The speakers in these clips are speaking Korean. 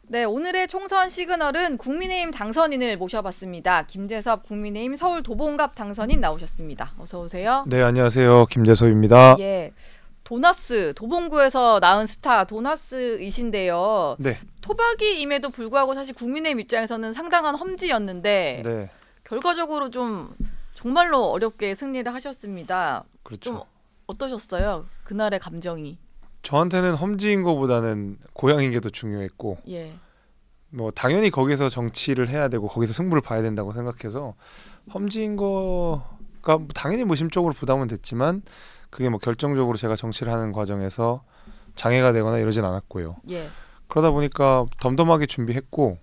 네, 오늘의 총선 시그널은 국민의힘 당선인을 모셔봤습니다. 김재섭 국민의힘 서울 도봉갑 당선인 나오셨습니다. 어서 오세요. 네, 안녕하세요. 김재섭입니다. 예, 도나스 도봉구에서 낳은 스타 도나스이신데요. 네. 토박이임에도 불구하고 사실 국민의힘 입장에서는 상당한 험지였는데 네. 결과적으로 좀 정말로 어렵게 승리를 하셨습니다. 그렇죠. 좀 어떠셨어요? 그날의 감정이. 저한테는 험지인 거보다는 고향인 게 더 중요했고, 예. 뭐 당연히 거기서 정치를 해야 되고 거기서 승부를 봐야 된다고 생각해서 험지인 거가 당연히 뭐 심적으로 부담은 됐지만 그게 뭐 결정적으로 제가 정치를 하는 과정에서 장애가 되거나 이러진 않았고요. 예. 그러다 보니까 덤덤하게 준비했고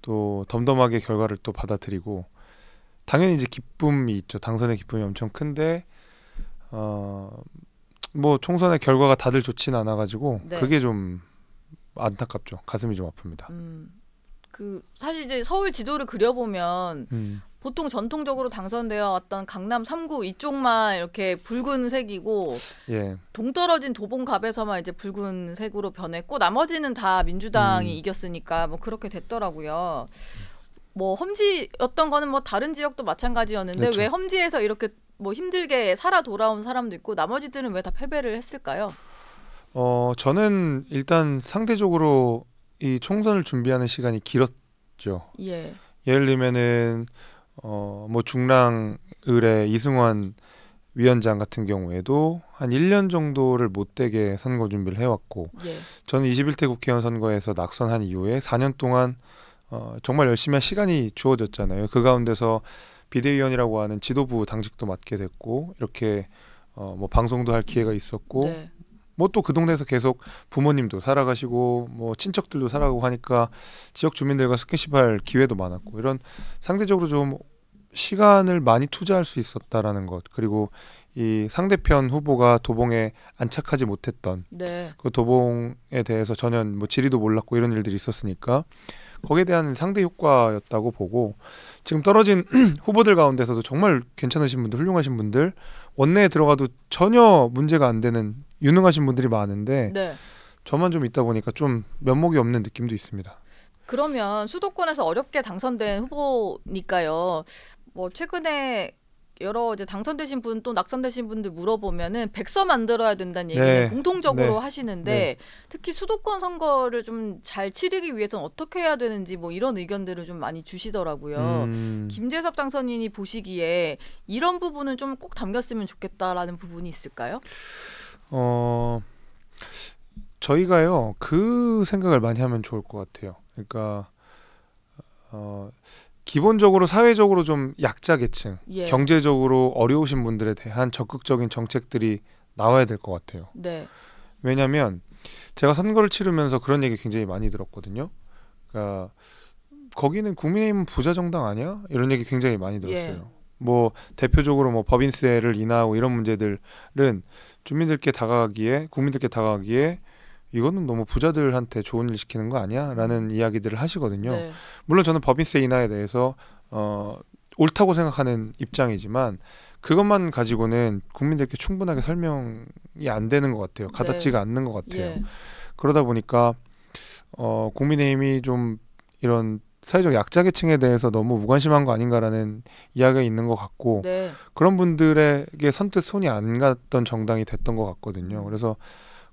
또 덤덤하게 결과를 또 받아들이고 당연히 이제 기쁨이 있죠. 당선의 기쁨이 엄청 큰데 뭐 총선의 결과가 다들 좋지는 않아가지고 네. 그게 좀 안타깝죠. 가슴이 좀 아픕니다. 그 사실 이제 서울 지도를 그려보면 보통 전통적으로 당선되어 왔던 강남 3구 이쪽만 이렇게 붉은색이고 예. 동떨어진 도봉갑에서만 이제 붉은색으로 변했고 나머지는 다 민주당이 이겼으니까 뭐 그렇게 됐더라고요. 뭐 험지였던 거는 뭐 다른 지역도 마찬가지였는데 그렇죠. 왜 험지에서 이렇게 뭐 힘들게 살아 돌아온 사람도 있고 나머지들은 왜 다 패배를 했을까요? 저는 일단 상대적으로 이 총선을 준비하는 시간이 길었죠. 예. 예를 들면은 뭐 중랑 을의 이승환 위원장 같은 경우에도 한 1년 정도를 못되게 선거 준비를 해왔고 예. 저는 21대 국회의원 선거에서 낙선한 이후에 4년 동안 정말 열심히 한 시간이 주어졌잖아요. 그 가운데서 비대위원이라고 하는 지도부 당직도 맡게 됐고 이렇게 뭐 방송도 할 기회가 있었고 네. 뭐 또 그 동네에서 계속 부모님도 살아가시고 뭐 친척들도 살아가고 하니까 지역 주민들과 스킨십할 기회도 많았고 이런 상대적으로 좀 시간을 많이 투자할 수 있었다라는 것 그리고 이 상대편 후보가 도봉에 안착하지 못했던 네. 그 도봉에 대해서 전혀 뭐 지리도 몰랐고 이런 일들이 있었으니까 거기에 대한 상대 효과였다고 보고 지금 떨어진 후보들 가운데서도 정말 괜찮으신 분들 훌륭하신 분들 원내에 들어가도 전혀 문제가 안 되는 유능하신 분들이 많은데 네. 저만 좀 있다 보니까 좀 면목이 없는 느낌도 있습니다. 그러면 수도권에서 어렵게 당선된 후보니까요. 뭐 최근에 여러 이제 당선되신 분 또 낙선되신 분들 물어보면은 백서 만들어야 된다는 얘기는 네. 공통적으로 네. 하시는데 네. 특히 수도권 선거를 좀 잘 치르기 위해서는 어떻게 해야 되는지 뭐 이런 의견들을 좀 많이 주시더라고요. 김재섭 당선인이 보시기에 이런 부분은 좀 꼭 담겼으면 좋겠다라는 부분이 있을까요? 저희가요 그 생각을 많이 하면 좋을 것 같아요. 그러니까 기본적으로 사회적으로 좀 약자 계층, 예. 경제적으로 어려우신 분들에 대한 적극적인 정책들이 나와야 될 것 같아요. 네. 왜냐하면 제가 선거를 치르면서 그런 얘기 굉장히 많이 들었거든요. 그러니까 거기는 국민의힘 부자 정당 아니야? 이런 얘기 굉장히 많이 들었어요. 예. 뭐 대표적으로 뭐 법인세를 인하하고 이런 문제들은 주민들께 다가가기에 국민들께 다가가기에 이거는 너무 부자들한테 좋은 일 시키는 거 아니야? 라는 이야기들을 하시거든요. 네. 물론 저는 법인세 인하에 대해서 옳다고 생각하는 입장이지만 그것만 가지고는 국민들께 충분하게 설명이 안 되는 것 같아요. 가닿지가 않는 것 같아요. 예. 그러다 보니까 국민의힘이 좀 이런 사회적 약자계층에 대해서 너무 무관심한 거 아닌가라는 이야기가 있는 것 같고 네. 그런 분들에게 선뜻 손이 안 갔던 정당이 됐던 것 같거든요. 그래서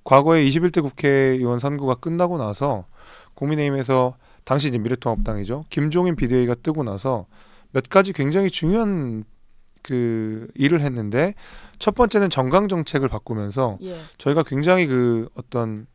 과거에 21대 국회의원 선거가 끝나고 나서 국민의힘에서 당시 이제 미래통합당이죠. 김종인 비대위가 뜨고 나서 몇 가지 굉장히 중요한 그 일을 했는데 첫 번째는 정강 정책을 바꾸면서 예. 저희가 굉장히 그 어떤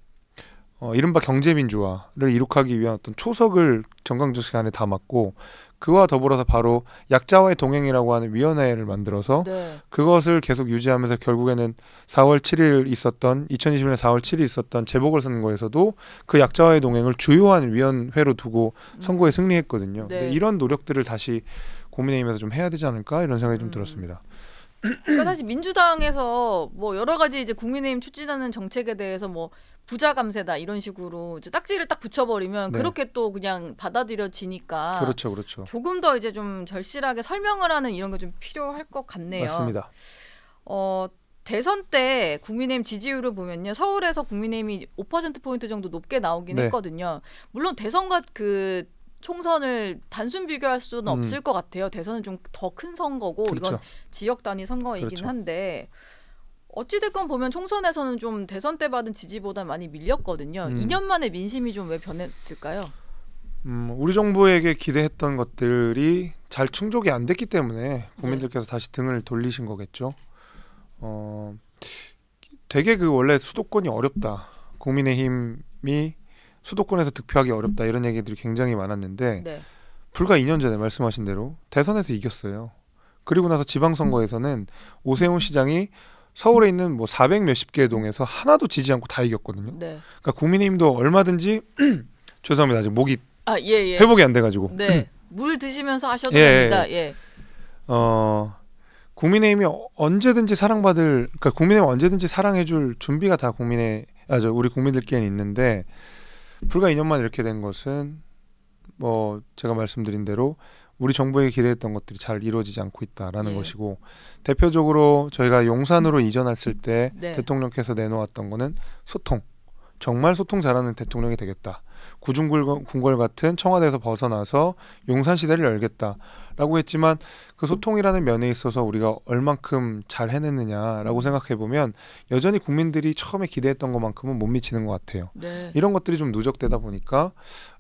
이른바 경제민주화를 이룩하기 위한 어떤 초석을 정강 정책 안에 담았고 그와 더불어서 바로 약자와의 동행이라고 하는 위원회를 만들어서 네. 그것을 계속 유지하면서 결국에는 4월 7일 있었던 2021년 4월 7일 있었던 재보궐선거에서도 그 약자와의 동행을 주요한 위원회로 두고 선거에 승리했거든요. 네. 근데 이런 노력들을 다시 국민의힘에서 좀 해야 되지 않을까 이런 생각이 좀 들었습니다. 그러니까 사실 민주당에서 뭐 여러 가지 이제 국민의힘 추진하는 정책에 대해서 뭐 부자 감세다 이런 식으로 이제 딱지를 딱 붙여버리면 네. 그렇게 또 그냥 받아들여지니까 그렇죠, 그렇죠. 조금 더 이제 좀 절실하게 설명을 하는 이런 게 좀 필요할 것 같네요. 맞습니다. 대선 때 국민의힘 지지율을 보면요. 서울에서 국민의힘이 5%포인트 정도 높게 나오긴 했거든요. 물론 대선과 그 총선을 단순 비교할 수는 없을 것 같아요. 대선은 좀 더 큰 선거고 그렇죠. 이건 지역 단위 선거이긴 그렇죠. 한데 어찌됐건 보면 총선에서는 좀 대선 때 받은 지지보다 많이 밀렸거든요. 2년 만에 민심이 좀 왜 변했을까요? 우리 정부에게 기대했던 것들이 잘 충족이 안 됐기 때문에 국민들께서 다시 등을 돌리신 거겠죠. 되게 그 원래 수도권이 어렵다. 국민의힘이 수도권에서 득표하기 어렵다. 이런 얘기들이 굉장히 많았는데 네. 불과 2년 전에 말씀하신 대로 대선에서 이겼어요. 그리고 나서 지방선거에서는 오세훈 시장이 서울에 있는 뭐 400 몇십 개의 동에서 하나도 지지 않고 다 이겼거든요. 네. 그러니까 국민의힘도 얼마든지 죄송합니다. 아직 목이 예. 회복이 안 돼가지고. 네. 물 드시면서 하셔도 됩니다. 예. 국민의힘이 언제든지 그러니까 국민의힘 언제든지 사랑해줄 준비가 다 우리 국민들께는 있는데 불과 2년 만에 이렇게 된 것은 뭐 제가 말씀드린 대로 우리 정부에게 기대했던 것들이 잘 이루어지지 않고 있다라는 것이고 대표적으로 저희가 용산으로 이전했을 때 대통령께서 내놓았던 거는 소통. 정말 소통 잘하는 대통령이 되겠다. 구중궁궐 같은 청와대에서 벗어나서 용산 시대를 열겠다라고 했지만 그 소통이라는 면에 있어서 우리가 얼만큼 잘 해냈느냐라고 생각해 보면 여전히 국민들이 처음에 기대했던 것만큼은 못 미치는 것 같아요. 네. 이런 것들이 좀 누적되다 보니까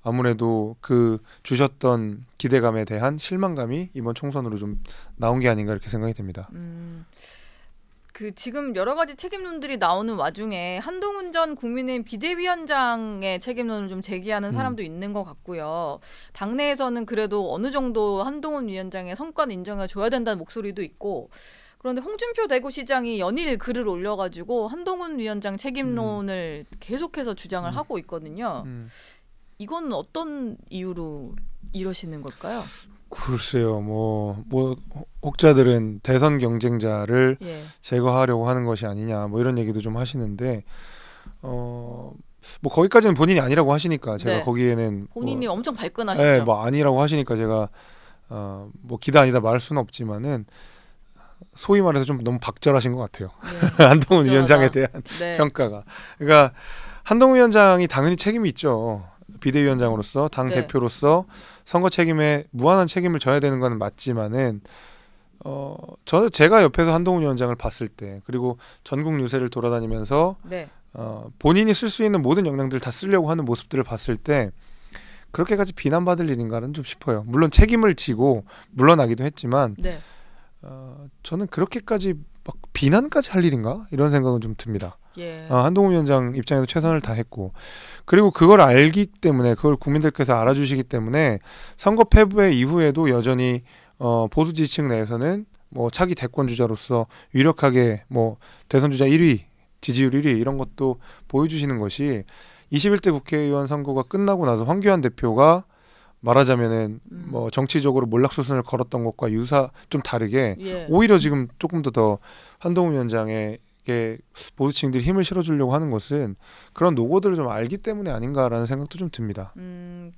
아무래도 그 주셨던 기대감에 대한 실망감이 이번 총선으로 좀 나온 게 아닌가 이렇게 생각이 됩니다. 그 지금 여러 가지 책임론들이 나오는 와중에 한동훈 전 국민의힘 비대위원장의 책임론을 좀 제기하는 사람도 있는 것 같고요. 당내에서는 그래도 어느 정도 한동훈 위원장의 성과는 인정해 줘야 된다는 목소리도 있고 그런데 홍준표 대구시장이 연일 글을 올려가지고 한동훈 위원장 책임론을 계속해서 주장을 하고 있거든요. 이건 어떤 이유로 이러시는 걸까요? 글쎄요, 뭐 혹자들은 대선 경쟁자를 제거하려고 하는 것이 아니냐, 뭐 이런 얘기도 좀 하시는데, 뭐 거기까지는 본인이 아니라고 하시니까 제가 거기에는 본인이 엄청 발끈하시죠. 뭐 아니라고 하시니까 제가 뭐 기다 아니다 말할 수는 없지만은 소위 말해서 좀 너무 박절하신 것 같아요. 한동훈 위원장에 대한 평가가. 그러니까 한동훈 위원장이 당연히 책임이 있죠. 비대위원장으로서 당 대표로서 선거 책임에 무한한 책임을 져야 되는 건 맞지만은 제가 옆에서 한동훈 위원장을 봤을 때 그리고 전국 유세를 돌아다니면서 본인이 쓸 수 있는 모든 역량들을 다 쓰려고 하는 모습들을 봤을 때 그렇게까지 비난받을 일인가는 좀 싶어요. 물론 책임을 지고 물러나기도 했지만 저는 그렇게까지 막 비난까지 할 일인가 이런 생각은 좀 듭니다. 한동훈 위원장 입장에서 최선을 다했고 그리고 그걸 알기 때문에 그걸 국민들께서 알아주시기 때문에 선거 패배 이후에도 여전히 보수 지지층 내에서는 뭐 차기 대권 주자로서 유력하게 뭐 대선 주자 1위 지지율 1위 이런 것도 보여주시는 것이 21대 국회의원 선거가 끝나고 나서 황교안 대표가 말하자면은 뭐 정치적으로 몰락수순을 걸었던 것과 좀 다르게 오히려 지금 조금 더 한동훈 위원장에게 보수층들이 힘을 실어주려고 하는 것은 그런 노고들을 좀 알기 때문에 아닌가라는 생각도 좀 듭니다.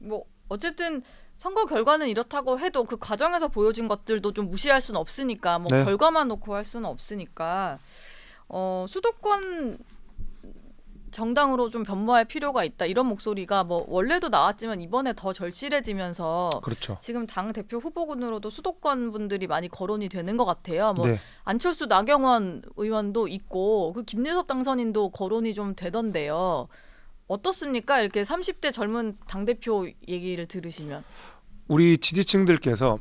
뭐 어쨌든 선거 결과는 이렇다고 해도 그 과정에서 보여준 것들도 좀 무시할 수는 없으니까 뭐 결과만 놓고 할 수는 없으니까 수도권 정당으로 좀 변모할 필요가 있다 이런 목소리가 뭐 원래도 나왔지만 이번에 더 절실해지면서 지금 당 대표 후보군으로도 수도권 분들이 많이 거론이 되는 것 같아요. 뭐 안철수 나경원 의원도 있고 그 김예섭 당선인도 거론이 좀 되던데요. 어떻습니까? 이렇게 30대 젊은 당 대표 얘기를 들으시면 우리 지지층들께서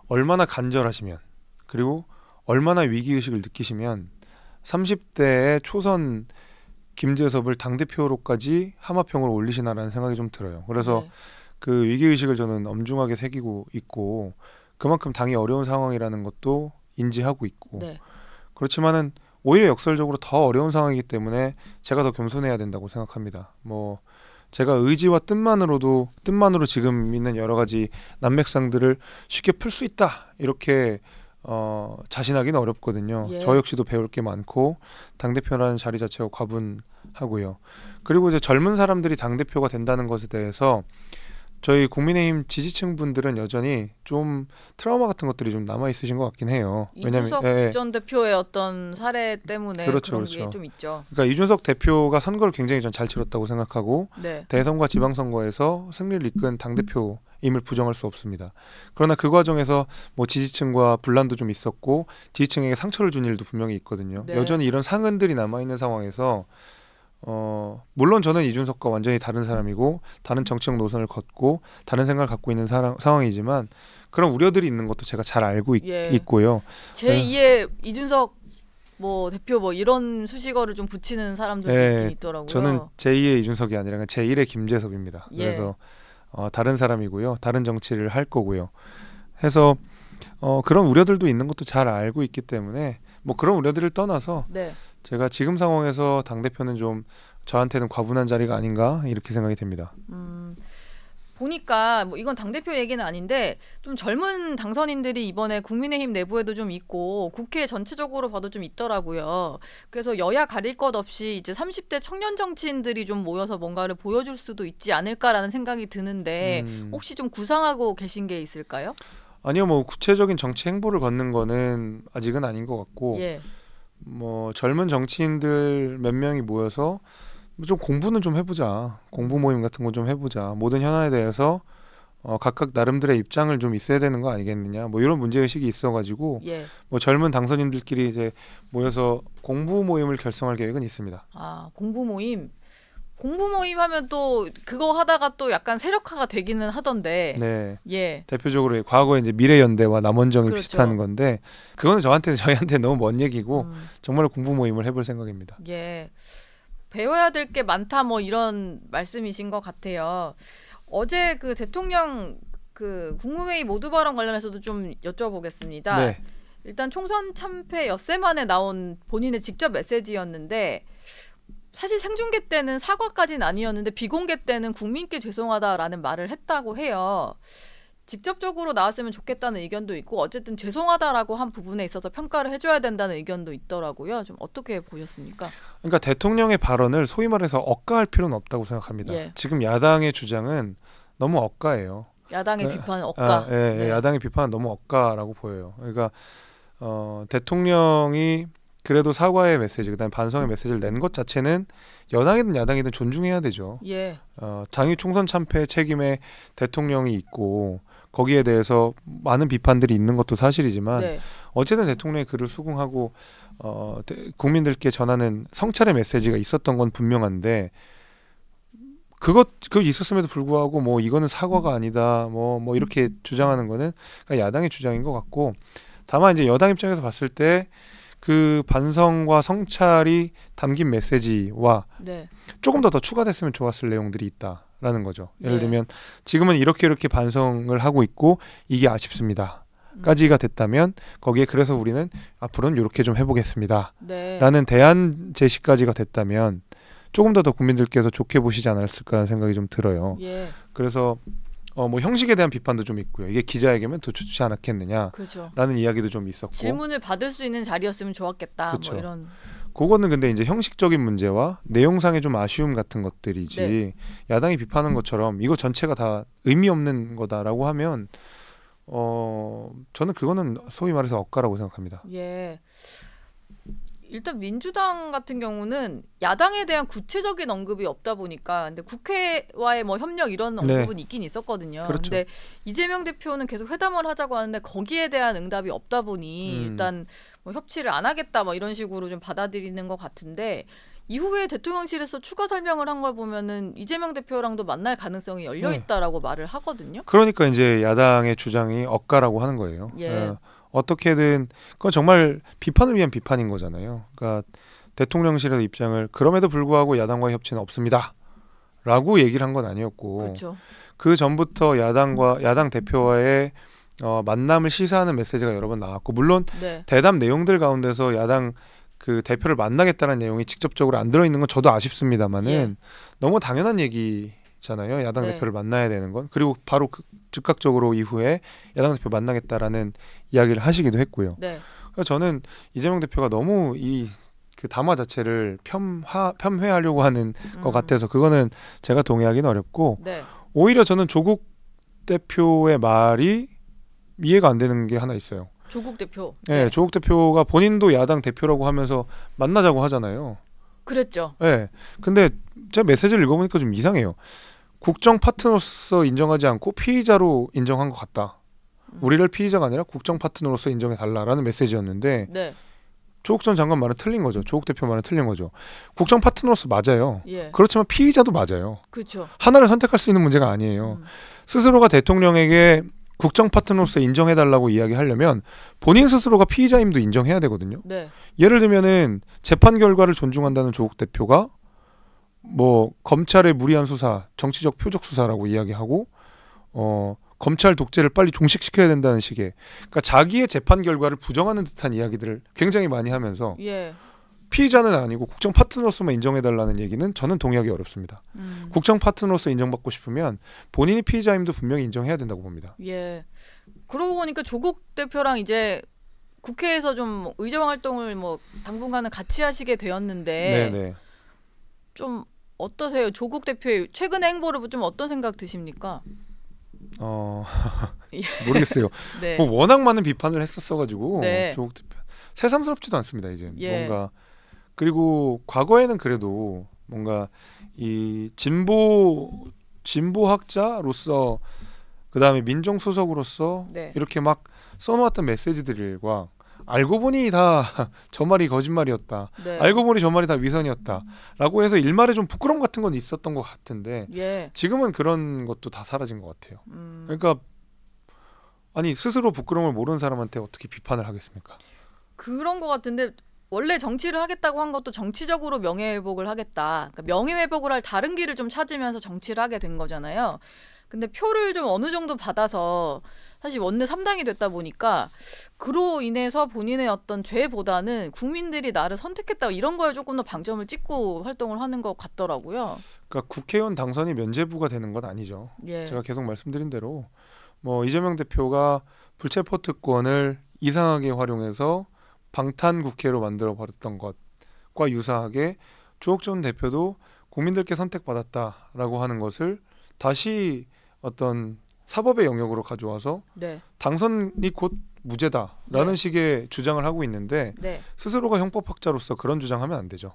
얼마나 간절하시면 그리고 얼마나 위기의식을 느끼시면 30대의 초선 김재섭을 당대표로까지 하마평으로 올리시나라는 생각이 좀 들어요. 그래서 그 위기의식을 저는 엄중하게 새기고 있고 그만큼 당이 어려운 상황이라는 것도 인지하고 있고 그렇지만은 오히려 역설적으로 더 어려운 상황이기 때문에 제가 더 겸손해야 된다고 생각합니다. 뭐 제가 의지와 뜻만으로 지금 있는 여러 가지 난맥상들을 쉽게 풀 수 있다 이렇게 자신하기는 어렵거든요. 저 역시도 배울 게 많고 당대표라는 자리 자체가 과분하고요. 그리고 이제 젊은 사람들이 당대표가 된다는 것에 대해서 저희 국민의힘 지지층 분들은 여전히 좀 트라우마 같은 것들이 좀 남아 있으신 것 같긴 해요. 이준석 전 대표의 어떤 사례 때문에 그렇죠, 그런 그렇죠. 게 좀 있죠. 그러니까 이준석 대표가 선거를 굉장히 전 잘 치렀다고 생각하고 네. 대선과 지방선거에서 승리를 이끈 당대표임을 부정할 수 없습니다. 그러나 그 과정에서 뭐 지지층과 분란도 좀 있었고 지지층에게 상처를 준 일도 분명히 있거든요. 네. 여전히 이런 상흔들이 남아있는 상황에서 물론 저는 이준석과 완전히 다른 사람이고 다른 정치적 노선을 걷고 다른 생각을 갖고 있는 상황이지만 그런 우려들이 있는 것도 제가 잘 알고 있고요. 제2의 이준석 뭐 대표 뭐 이런 수식어를 좀 붙이는 사람들도 있긴 있더라고요. 저는 제2의 이준석이 아니라 제1의 김재섭입니다. 그래서 다른 사람이고요. 다른 정치를 할 거고요. 해서 그런 우려들도 있는 것도 잘 알고 있기 때문에 뭐 그런 우려들을 떠나서 제가 지금 상황에서 당대표는 좀 저한테는 과분한 자리가 아닌가 이렇게 생각이 됩니다. 보니까 뭐 이건 당대표 얘기는 아닌데 좀 젊은 당선인들이 이번에 국민의힘 내부에도 좀 있고 국회 전체적으로 봐도 좀 있더라고요. 그래서 여야 가릴 것 없이 이제 30대 청년 정치인들이 좀 모여서 뭔가를 보여줄 수도 있지 않을까라는 생각이 드는데 혹시 좀 구상하고 계신 게 있을까요? 아니요, 뭐 구체적인 정치 행보를 걷는 거는 아직은 아닌 것 같고 뭐 젊은 정치인들 몇 명이 모여서 좀 공부는 좀 해보자. 공부 모임 같은 거 좀 해보자. 모든 현안에 대해서 각각 나름대로의 입장을 좀 있어야 되는 거 아니겠느냐. 뭐 이런 문제의식이 있어가지고 뭐 젊은 당선인들끼리 이제 모여서 공부 모임을 결성할 계획은 있습니다. 아, 공부 모임. 공부 모임 하면 또 그거 하다가 또 약간 세력화가 되기는 하던데. 대표적으로 과거에 이제 미래연대와 남원정이 비슷한 건데 그거는 저희한테 너무 먼 얘기고 정말 공부 모임을 해볼 생각입니다. 배워야 될 게 많다 뭐 이런 말씀이신 것 같아요. 어제 그 대통령 그 국무회의 모두 발언 관련해서도 좀 여쭤보겠습니다. 일단 총선 참패 엿새 만에 나온 본인의 직접 메시지였는데 사실 생중계 때는 사과까지는 아니었는데 비공개 때는 국민께 죄송하다라는 말을 했다고 해요. 직접적으로 나왔으면 좋겠다는 의견도 있고 어쨌든 죄송하다라고 한 부분에 있어서 평가를 해줘야 된다는 의견도 있더라고요. 좀 어떻게 보셨습니까? 그러니까 대통령의 발언을 소위 말해서 억까할 필요는 없다고 생각합니다. 지금 야당의 주장은 너무 억까예요. 야당의 비판은 억까. 야당의 비판은 너무 억까라고 보여요. 그러니까 대통령이 그래도 사과의 메시지, 그다음에 반성의 메시지를 낸 것 자체는 여당이든 야당이든 존중해야 되죠. 당일 총선 참패 책임에 대통령이 있고 거기에 대해서 많은 비판들이 있는 것도 사실이지만 어쨌든 대통령의 글을 수긍하고 국민들께 전하는 성찰의 메시지가 있었던 건 분명한데 그거 있었음에도 불구하고 뭐 이거는 사과가 아니다 뭐 이렇게 주장하는 거는 야당의 주장인 것 같고 다만 이제 여당 입장에서 봤을 때 그 반성과 성찰이 담긴 메시지와 조금 더 추가됐으면 좋았을 내용들이 있다라는 거죠. 예를 들면 지금은 이렇게 반성을 하고 있고 이게 아쉽습니다. 까지가 됐다면 거기에 그래서 우리는 앞으로는 이렇게 좀 해보겠습니다. 라는 대안 제시까지가 됐다면 조금 더 국민들께서 좋게 보시지 않았을까 생각이 좀 들어요. 그래서 뭐 형식에 대한 비판도 좀 있고요. 이게 기자회견이면 더 좋지 않았겠느냐라는 이야기도 좀 있었고 질문을 받을 수 있는 자리였으면 좋았겠다. 뭐 이런. 그거는 근데 이제 형식적인 문제와 내용상의 좀 아쉬움 같은 것들이지 야당이 비판한 것처럼 이거 전체가 다 의미 없는 거다라고 하면 저는 그거는 소위 말해서 억까라고 생각합니다. 일단 민주당 같은 경우는 야당에 대한 구체적인 언급이 없다 보니까 근데 국회와의 뭐 협력 이런 언급은 있긴 있었거든요. 근데 이재명 대표는 계속 회담을 하자고 하는데 거기에 대한 응답이 없다 보니 일단 뭐 협치를 안 하겠다 뭐 이런 식으로 좀 받아들이는 것 같은데 이후에 대통령실에서 추가 설명을 한 걸 보면은 이재명 대표랑도 만날 가능성이 열려 있다라고 말을 하거든요. 그러니까 이제 야당의 주장이 억까라고 하는 거예요. 어떻게든 그건 정말 비판을 위한 비판인 거잖아요. 그러니까 대통령실의 입장을 그럼에도 불구하고 야당과의 협치는 없습니다라고 얘기를 한 건 아니었고 그 전부터 야당 대표와의 만남을 시사하는 메시지가 여러 번 나왔고 물론 대담 내용들 가운데서 야당 그 대표를 만나겠다는 내용이 직접적으로 안 들어있는 건 저도 아쉽습니다만은 너무 당연한 얘기잖아요. 야당 대표를 만나야 되는 건. 그리고 바로 즉각적으로 이후에 야당 대표 만나겠다라는 이야기를 하시기도 했고요. 그래서 저는 이재명 대표가 너무 그 담화 자체를 폄훼하려고 하는 것 같아서 그거는 제가 동의하기는 어렵고 오히려 저는 조국 대표의 말이 이해가 안 되는 게 하나 있어요. 조국 대표. 네, 조국 대표가 본인도 야당 대표라고 하면서 만나자고 하잖아요. 그랬죠. 네, 근데 제가 메시지를 읽어보니까 좀 이상해요. 국정 파트너로서 인정하지 않고 피의자로 인정한 것 같다. 우리를 피의자가 아니라 국정 파트너로서 인정해달라라는 메시지였는데 네. 조국 전 장관 말은 틀린 거죠. 조국 대표 말은 틀린 거죠. 국정 파트너로서 맞아요. 예. 그렇지만 피의자도 맞아요. 그렇죠. 하나를 선택할 수 있는 문제가 아니에요. 스스로가 대통령에게 국정 파트너로서 인정해달라고 이야기하려면 본인 스스로가 피의자임도 인정해야 되거든요. 네. 예를 들면은 재판 결과를 존중한다는 조국 대표가 뭐 검찰의 무리한 수사, 정치적 표적 수사라고 이야기하고 검찰 독재를 빨리 종식시켜야 된다는 식의, 그러니까 자기의 재판 결과를 부정하는 듯한 이야기들을 굉장히 많이 하면서 예. 피의자는 아니고 국정 파트너로서만 인정해달라는 얘기는 저는 동의하기 어렵습니다. 국정 파트너로서 인정받고 싶으면 본인이 피의자임도 분명히 인정해야 된다고 봅니다. 예. 그러고 보니까 조국 대표랑 이제 국회에서 좀 의정 활동을 뭐 당분간은 같이 하시게 되었는데 네네. 좀 어떠세요? 조국 대표의 최근의 행보를 좀 어떤 생각 드십니까? 모르겠어요. 네. 뭐 워낙 많은 비판을 했었어가지고 네. 조국 대표 새삼스럽지도 않습니다. 이제 예. 뭔가, 그리고 과거에는 그래도 뭔가 이 진보학자로서 그다음에 민정수석으로서 네. 이렇게 막 써놓았던 메시지들과 알고 보니 다 저 말이 거짓말이었다. 네. 알고 보니 저 말이 다 위선이었다라고 해서 일말에 좀 부끄러움 같은 건 있었던 것 같은데 예. 지금은 그런 것도 다 사라진 것 같아요. 그러니까 아니 스스로 부끄러움을 모르는 사람한테 어떻게 비판을 하겠습니까? 그런 것 같은데 원래 정치를 하겠다고 한 것도 정치적으로 명예회복을 하겠다. 그러니까 명예회복을 할 다른 길을 좀 찾으면서 정치를 하게 된 거잖아요. 근데 표를 좀 어느 정도 받아서 사실 원내 3당이 됐다 보니까 그로 인해서 본인의 어떤 죄보다는 국민들이 나를 선택했다 이런 거에 조금 더 방점을 찍고 활동을 하는 것 같더라고요. 그러니까 국회의원 당선이 면죄부가 되는 건 아니죠. 예. 제가 계속 말씀드린 대로 뭐 이재명 대표가 불체포 특권을 이상하게 활용해서 방탄 국회로 만들어 버렸던 것과 유사하게 조국 전 대표도 국민들께 선택받았다라고 하는 것을 다시 어떤 사법의 영역으로 가져와서 네. 당선이 곧 무죄다라는 네. 식의 주장을 하고 있는데 네. 스스로가 형법학자로서 그런 주장하면 안 되죠.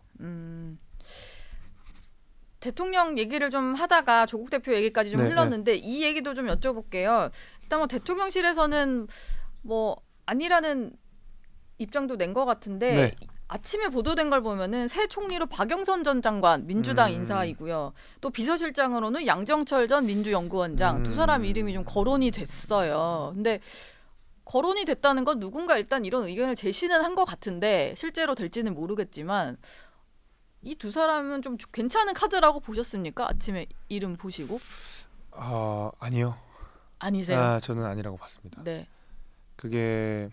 대통령 얘기를 좀 하다가 조국 대표 얘기까지 좀 네, 흘렀는데 이 얘기도 좀 여쭤볼게요. 일단 뭐 대통령실에서는 뭐 아니라는 입장도 낸 것 같은데 네. 아침에 보도된 걸 보면은 새 총리로 박영선 전 장관 민주당 인사이고요. 또 비서실장으로는 양정철 전 민주연구원장 두 사람 이름이 좀 거론이 됐어요. 근데 거론이 됐다는 건 누군가 일단 이런 의견을 제시는 한 것 같은데 실제로 될지는 모르겠지만 이 두 사람은 좀 괜찮은 카드라고 보셨습니까? 아침에 이름 보시고? 아니요. 아니세요? 저는 아니라고 봤습니다. 네. 그게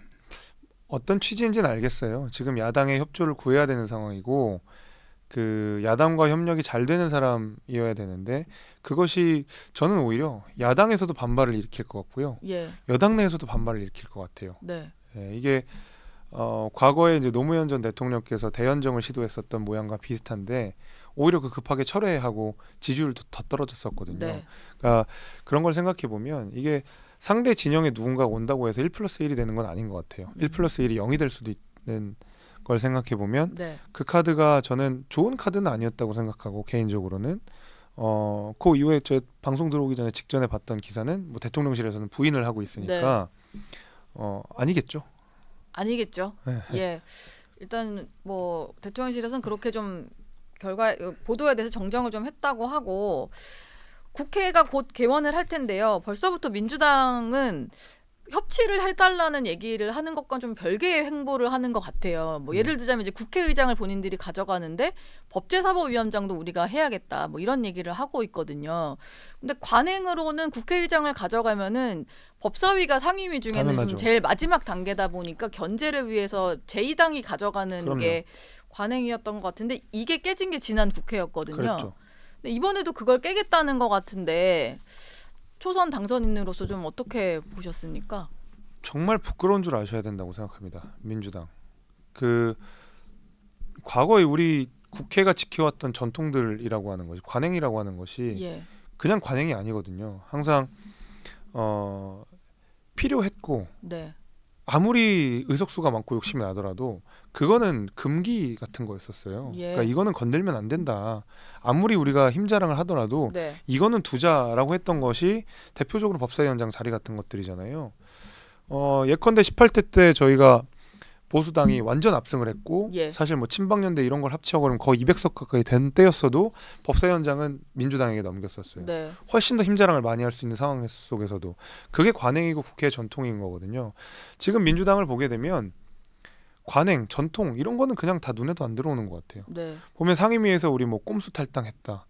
어떤 취지인지는 알겠어요. 지금 야당의 협조를 구해야 되는 상황이고 그 야당과 협력이 잘 되는 사람이어야 되는데 그것이 저는 오히려 야당에서도 반발을 일으킬 것 같고요. 예. 여당 내에서도 반발을 일으킬 것 같아요. 네. 이게 과거에 이제 노무현 전 대통령께서 대연정을 시도했었던 모양과 비슷한데 오히려 그 급하게 철회하고 지지율도 더 떨어졌었거든요. 네. 그러니까 그런 걸 생각해 보면 이게 상대 진영에 누군가가 온다고 해서 1+1이 되는 건 아닌 것 같아요. 1+1이 0이 될 수도 있는 걸 생각해 보면 네. 그 카드가 저는 좋은 카드는 아니었다고 생각하고 개인적으로는 그 이후에 저 방송 들어오기 전에 직전에 봤던 기사는 뭐 대통령실에서는 부인을 하고 있으니까 아니겠죠. 아니겠죠. 네. 예. 일단 뭐 대통령실에서는 그렇게 좀 보도에 대해서 정정을 좀 했다고 하고 국회가 곧 개원을 할 텐데요. 벌써부터 민주당은 협치를 해달라는 얘기를 하는 것과 좀 별개의 행보를 하는 것 같아요. 뭐 예를 들자면 이제 국회의장을 본인들이 가져가는데 법제사법위원장도 우리가 해야겠다. 뭐 이런 얘기를 하고 있거든요. 근데 관행으로는 국회의장을 가져가면은 법사위가 상임위 중에는 당연하죠. 좀 제일 마지막 단계다 보니까 견제를 위해서 제2당이 가져가는 그럼요. 게 관행이었던 것 같은데 이게 깨진 게 지난 국회였거든요. 그랬죠. 근데 이번에도 그걸 깨겠다는 것 같은데 초선 당선인으로서 좀 어떻게 보셨습니까? 정말 부끄러운 줄 아셔야 된다고 생각합니다. 민주당. 그 과거에 우리 국회가 지켜왔던 전통들이라고 하는 것이 관행이라고 하는 것이 예. 그냥 관행이 아니거든요. 항상 필요했고 네. 아무리 의석수가 많고 욕심이 나더라도 그거는 금기 같은 거였었어요. 예. 그러니까 이거는 건들면 안 된다. 아무리 우리가 힘자랑을 하더라도 네. 이거는 두자라고 했던 것이 대표적으로 법사위원장 자리 같은 것들이잖아요. 예컨대 18대 때 저희가 보수당이 완전 압승을 했고 예. 사실 뭐 친박연대 이런 걸 합치어버리면 거의 200석 가까이 된 때였어도 법사위원장은 민주당에게 넘겼었어요. 네. 훨씬 더 힘자랑을 많이 할 수 있는 상황 속에서도 그게 관행이고 국회의 전통인 거거든요. 지금 민주당을 보게 되면 관행, 전통 이런 거는 그냥 다 눈에도 안 들어오는 것 같아요. 네. 보면 상임위에서 우리 뭐 꼼수 탈당했다.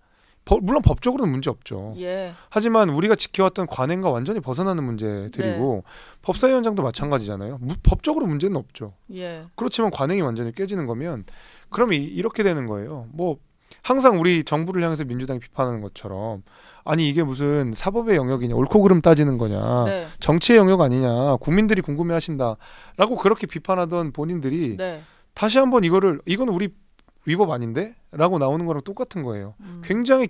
물론 법적으로는 문제 없죠. 예. 하지만 우리가 지켜왔던 관행과 완전히 벗어나는 문제들이고 법사위원장도 마찬가지잖아요. 법적으로 문제는 없죠. 예. 그렇지만 관행이 완전히 깨지는 거면 그럼 이렇게 되는 거예요. 뭐 항상 우리 정부를 향해서 민주당이 비판하는 것처럼 아니 이게 무슨 사법의 영역이냐 옳고 그름 따지는 거냐 네. 정치의 영역 아니냐 국민들이 궁금해하신다라고 그렇게 비판하던 본인들이 네. 다시 한번 이건 우리 위법 아닌데? 라고 나오는 거랑 똑같은 거예요. 굉장히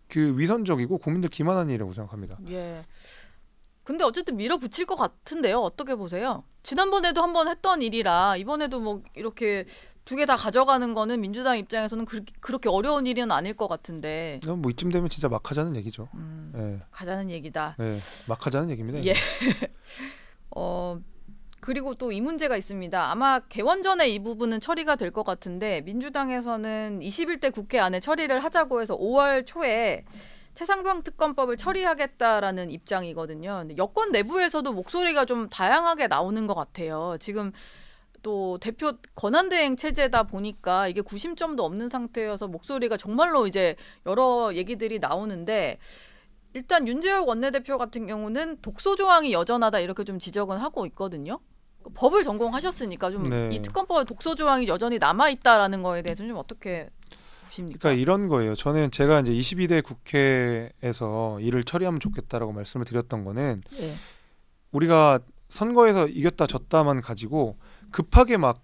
그 위선적이고 국민들 기만한 일이라고 생각합니다. 예. 근데 어쨌든 밀어붙일 것 같은데요. 어떻게 보세요? 지난번에도 한번 했던 일이라 이번에도 뭐 이렇게 두 개 다 가져가는 거는 민주당 입장에서는 그렇게 어려운 일은 아닐 것 같은데. 뭐 이쯤 되면 진짜 막 하자는 얘기죠. 네. 가자는 얘기다. 네, 막 하자는 얘기입니다. 예. 그리고 또 이 문제가 있습니다. 아마 개원 전에 이 부분은 처리가 될 것 같은데 민주당에서는 21대 국회 안에 처리를 하자고 해서 5월 초에 최상병 특검법을 처리하겠다라는 입장이거든요. 근데 여권 내부에서도 목소리가 좀 다양하게 나오는 것 같아요. 지금 또 대표 권한대행 체제다 보니까 이게 구심점도 없는 상태여서 목소리가 정말로 이제 여러 얘기들이 나오는데 일단 윤재욱 원내대표 같은 경우는 독소 조항이 여전하다 이렇게 좀 지적은 하고 있거든요. 법을 전공하셨으니까 좀 이 특검법에 독소 조항이 여전히 남아 있다라는 거에 대해서 좀 어떻게 보십니까? 그러니까 이런 거예요. 저는 제가 이제 22대 국회에서 일을 처리하면 좋겠다라고 말씀을 드렸던 거는 우리가 선거에서 이겼다 졌다만 가지고 급하게 막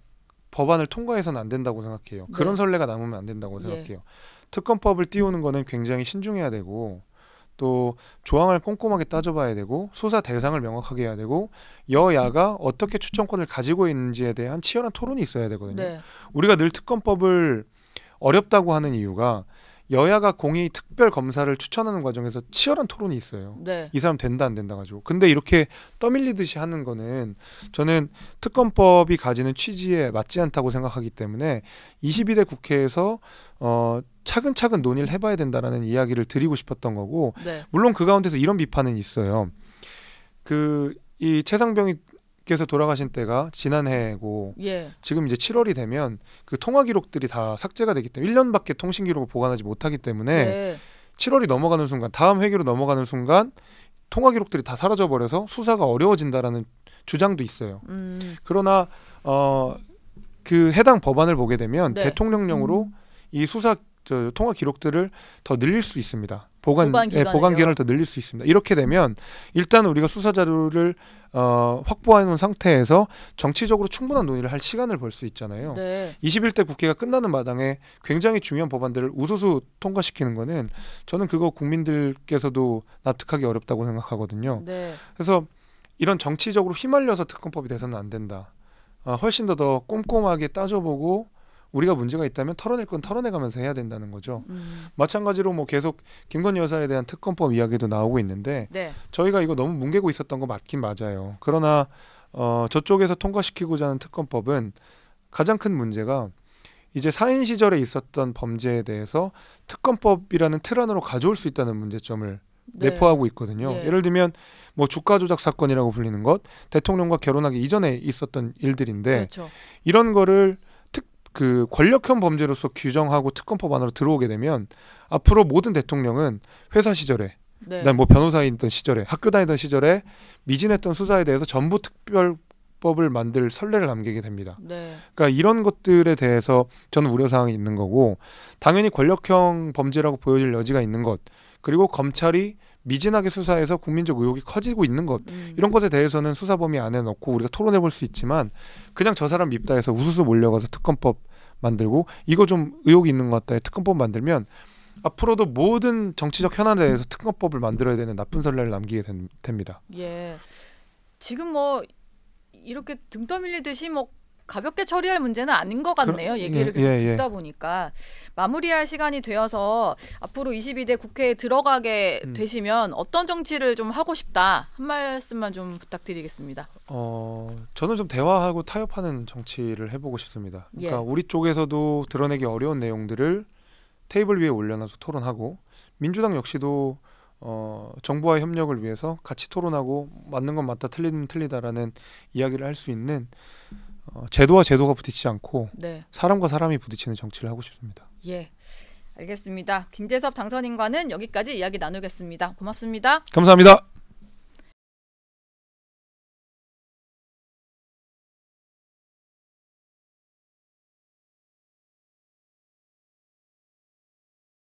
법안을 통과해서는 안 된다고 생각해요. 그런 선례가 남으면 안 된다고 생각해요. 특검법을 띄우는 거는 굉장히 신중해야 되고 또 조항을 꼼꼼하게 따져봐야 되고 수사 대상을 명확하게 해야 되고 여야가 어떻게 추천권을 가지고 있는지에 대한 치열한 토론이 있어야 되거든요. 우리가 늘 특검법을 어렵다고 하는 이유가 여야가 공의 특별 검사를 추천하는 과정에서 치열한 토론이 있어요. 이 사람 된다 안 된다 가지고. 근데 이렇게 떠밀리듯이 하는 거는 저는 특검법이 가지는 취지에 맞지 않다고 생각하기 때문에 22대 국회에서 차근차근 논의를 해봐야 된다라는 이야기를 드리고 싶었던 거고 물론 그 가운데서 이런 비판은 있어요. 이 최상병께서 돌아가신 때가 지난해고 지금 이제 7월이 되면 그 통화 기록들이 다 삭제가 되기 때문에 1년밖에 통신 기록을 보관하지 못하기 때문에 7월이 넘어가는 순간 다음 회기로 넘어가는 순간 통화 기록들이 다 사라져 버려서 수사가 어려워진다라는 주장도 있어요. 그러나 그 해당 법안을 보게 되면 대통령령으로 이 수사 통화 기록들을 더 늘릴 수 있습니다. 보관 기간을 더 늘릴 수 있습니다. 이렇게 되면 일단 우리가 수사 자료를 확보해 놓은 상태에서 정치적으로 충분한 논의를 할 시간을 벌 수 있잖아요. 21대 국회가 끝나는 마당에 굉장히 중요한 법안들을 우수수 통과시키는 거는 저는 그거 국민들께서도 납득하기 어렵다고 생각하거든요. 그래서 이런 정치적으로 휘말려서 특검법이 돼서는 안 된다. 훨씬 더 꼼꼼하게 따져보고 우리가 문제가 있다면 털어낼 건 털어내가면서 해야 된다는 거죠. 마찬가지로 뭐 계속 김건희 여사에 대한 특검법 이야기도 나오고 있는데 저희가 이거 너무 뭉개고 있었던 거 맞긴 맞아요. 그러나 저쪽에서 통과시키고자 하는 특검법은 가장 큰 문제가 이제 사인 시절에 있었던 범죄에 대해서 특검법이라는 틀 안으로 가져올 수 있다는 문제점을 내포하고 있거든요. 예를 들면 뭐 주가 조작 사건이라고 불리는 것, 대통령과 결혼하기 이전에 있었던 일들인데 이런 거를 그 권력형 범죄로서 규정하고 특검법 안으로 들어오게 되면 앞으로 모든 대통령은 회사 시절에 난 뭐 변호사이던 시절에 학교 다니던 시절에 미진했던 수사에 대해서 전부 특별법을 만들 선례를 남기게 됩니다. 그러니까 이런 것들에 대해서 저는 우려사항이 있는 거고 당연히 권력형 범죄라고 보여질 여지가 있는 것 그리고 검찰이 미진하게 수사해서 국민적 의혹이 커지고 있는 것 이런 것에 대해서는 수사 범위 안에 넣고 우리가 토론해 볼 수 있지만 그냥 저 사람 밉다 해서 우수수 몰려가서 특검법 만들고 이거 좀 의혹이 있는 것 같다 해 특검법 만들면 앞으로도 모든 정치적 현안에 대해서 특검법을 만들어야 되는 나쁜 선례를 남기게 됩니다. 예. 지금 뭐 이렇게 등 떠밀리듯이 뭐 가볍게 처리할 문제는 아닌 것 같네요. 얘기를 계속 듣다 보니까 마무리할 시간이 되어서 앞으로 22대 국회에 들어가게 되시면 어떤 정치를 좀 하고 싶다 한 말씀만 좀 부탁드리겠습니다. 저는 좀 대화하고 타협하는 정치를 해보고 싶습니다. 그러니까 예. 우리 쪽에서도 드러내기 어려운 내용들을 테이블 위에 올려놔서 토론하고 민주당 역시도 정부와의 협력을 위해서 같이 토론하고 맞는 건 맞다 틀리는 틀리다라는 이야기를 할 수 있는 제도와 제도가 부딪히지 않고 네. 사람과 사람이 부딪히는 정치를 하고 싶습니다. 예, 알겠습니다. 김재섭 당선인과는 여기까지 이야기 나누겠습니다. 고맙습니다. 감사합니다.